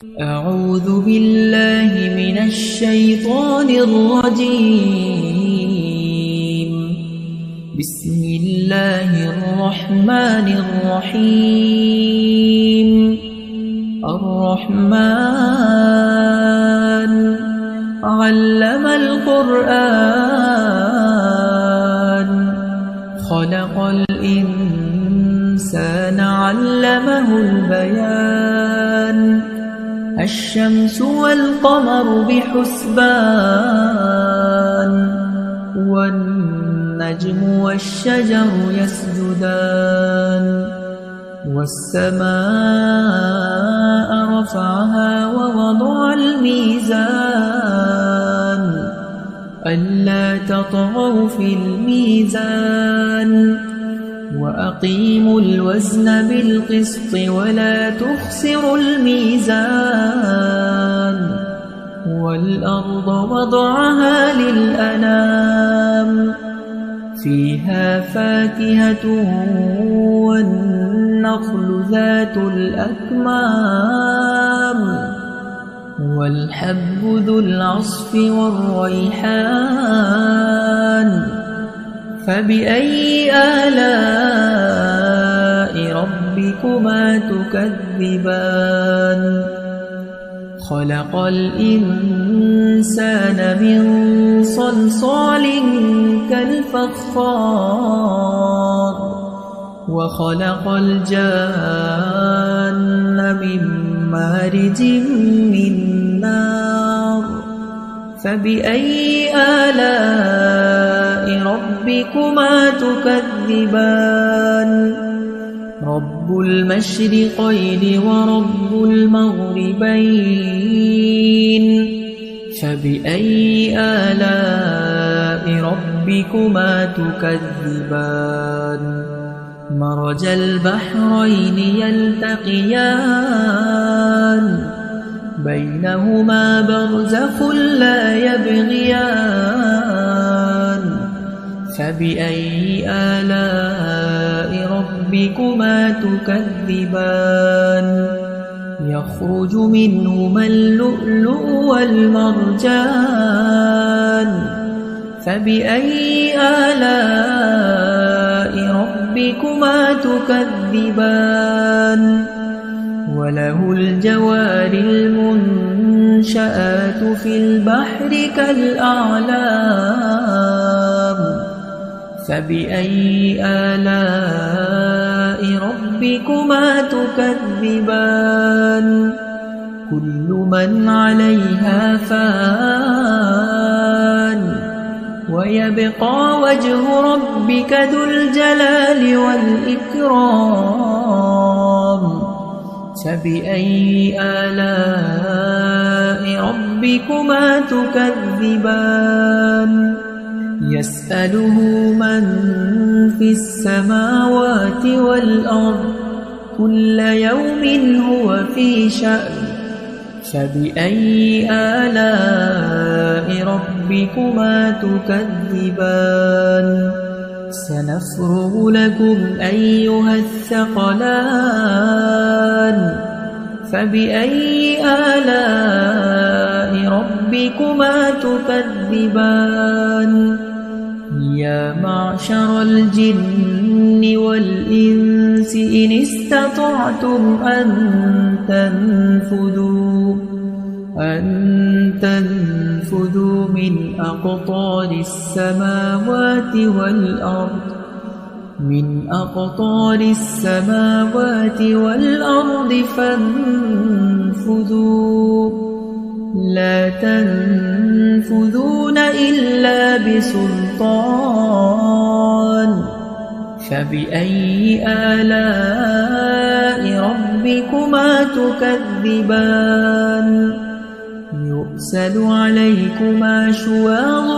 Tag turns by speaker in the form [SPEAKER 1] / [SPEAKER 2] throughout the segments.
[SPEAKER 1] أعوذ بالله من الشيطان الرجيم. بسم الله الرحمن الرحيم. الرحمن علم القرآن خلق الإنسان علمه البيان. الشمس والقمر بحسبان والنجم والشجر يسجدان. والسماء رفعها ووضع الميزان ألا تطغوا في الميزان وأقيموا الوزن بالقسط ولا تخسروا الميزان. والأرض وضعها للأنام فيها فاكهة والنخل ذات الأكمام والحب ذو العصف والريحان. فبأي آلاء ربكما تكذبان؟ خلق الإنسان من صلصال كالفخار وخلق الجان من مارج من نار. فبأي آلاء ربكما تكذبان؟ رب المشرقين ورب المغربين. فبأي آلاء ربكما تكذبان؟ مرج البحرين يلتقيان بينهما برزخ لا يبغيان. فبأي آلاء ربكما تكذبان؟ يخرج منهما اللؤلؤ والمرجان. فبأي آلاء ربكما تكذبان؟ وله الجوار المنشآت في البحر كالأعلام. فبأي آلاء ربكما تكذبان؟ كل من عليها فان ويبقى وجه ربك ذو الجلال والإكرام. فبأي آلاء ربكما تكذبان؟ يسأله من في السماوات والأرض كل يوم هو في شأن. فبأي آلاء ربكما تكذبان؟ سنفرغ لكم أيها الثقلان. فبأي آلاء ربكما تكذبان؟ يا معشر الجن والإنس إن استطعتم أن تنفذوا من أقطار السماوات والأرض فانفذوا لا تنفذون إلا بسلطان. فبأي آلاء ربكما تكذبان؟ يرسل عليكما شواظ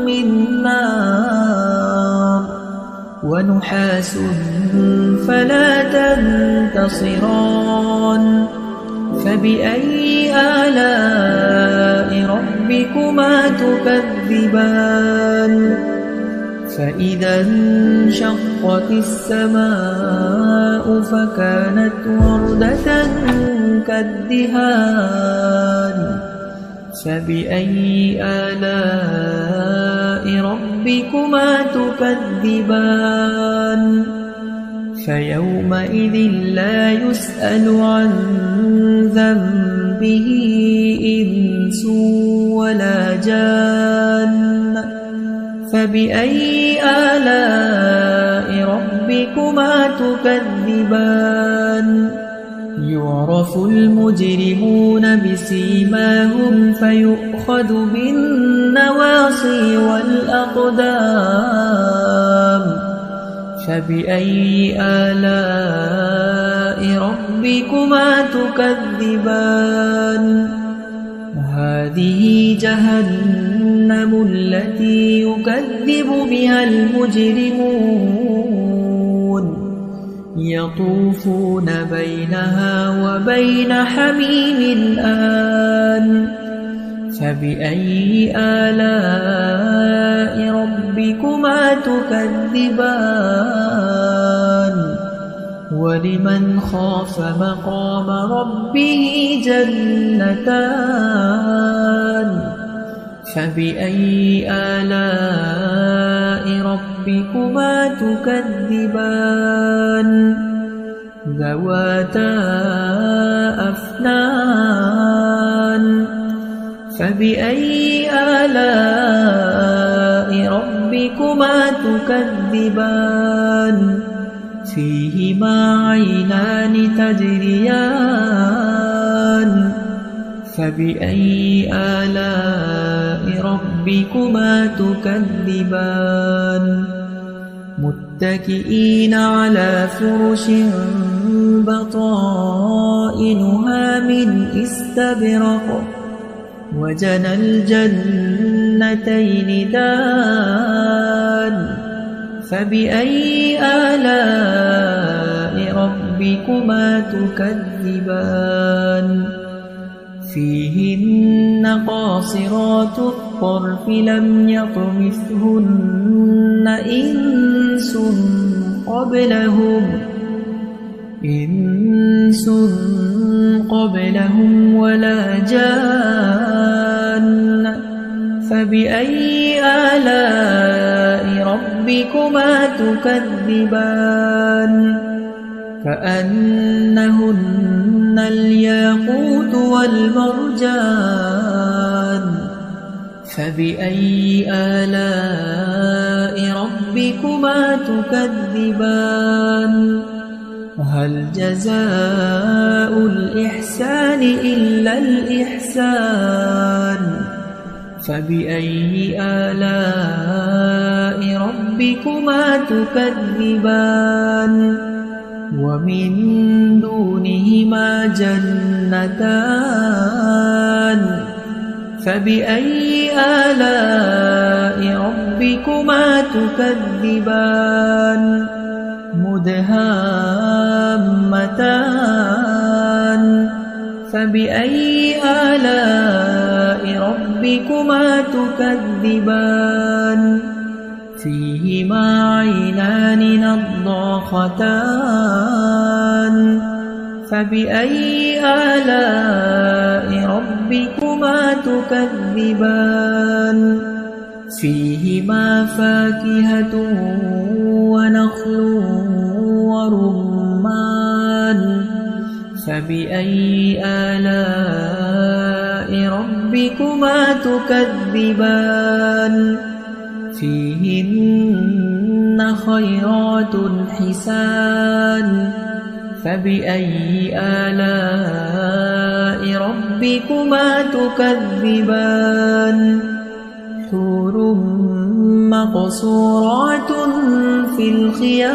[SPEAKER 1] من نار ونحاس فلا تنتصران. فبأي آلاء ربكما تكذبان؟ فإذا انشقت السماء فكانت وردة كالدهان فبأي آلاء ربكما تكذبان فيومئذ لا يسأل عن ذنبه إنس ولا جان فبأي آلاء ربكما تكذبان يعرف المجرمون بسيماهم فيؤخذ بالنواصي والأقدام فبأي آلاء ربكما تكذبان هذه جهنم التي يكذب بها المجرمون يطوفون بينها وبين حميم آن فبأي آلاء ربكما تكذبان ولمن خاف مقام ربه جنتان فبأي آلاء ربكما تكذبان ذواتا أفنان فبأي آلاء ربكما تكذبان فيهما عينان تجريان فبأي آلاء ربكما تكذبان متكئين على فرش بطائنها من استبرق وجنى الجنتين دان فبأي آلاء ربكما تكذبان فيهن قاصرات الطرف لم يطمثهن إنس قبلهم ولا جان فبأي آلاء ربكما تكذبان كأنهن الياقوت والمرجان فبأي آلاء ربكما تكذبان هل جزاء الإحسان إلا الإحسان فبأي آلاء ربكما تكذبان ومن دونهما جنتان فبأي آلاء ربكما تكذبان مدهامتان فبأي آلاء ربكما تكذبان فيهما عينان نضاختان فبأي آلاء ربكما تكذبان فيهما فاكهة ونخل ورمان فبأي آلاء ربكما تكذبان فيهن خيرات حسان فبأي آلاء ربكما تكذبان حور مقصورات في الخيام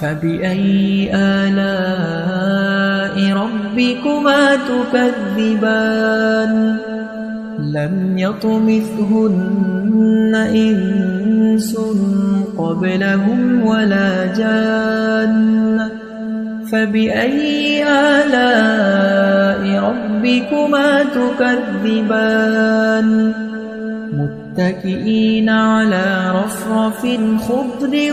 [SPEAKER 1] فبأي آلاء ربكما تكذبان لم يطمثهن إنس قبلهم ولا جان فبأي آلاء ربكما تكذبان متكئين على رفرف خضر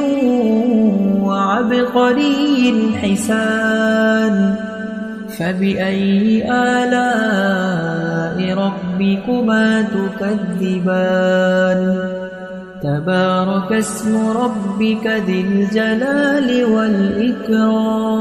[SPEAKER 1] وعبقري حسان فبأي آلاء ربكما تكذبان تبارك اسم ربك ذي الجلال والإكرام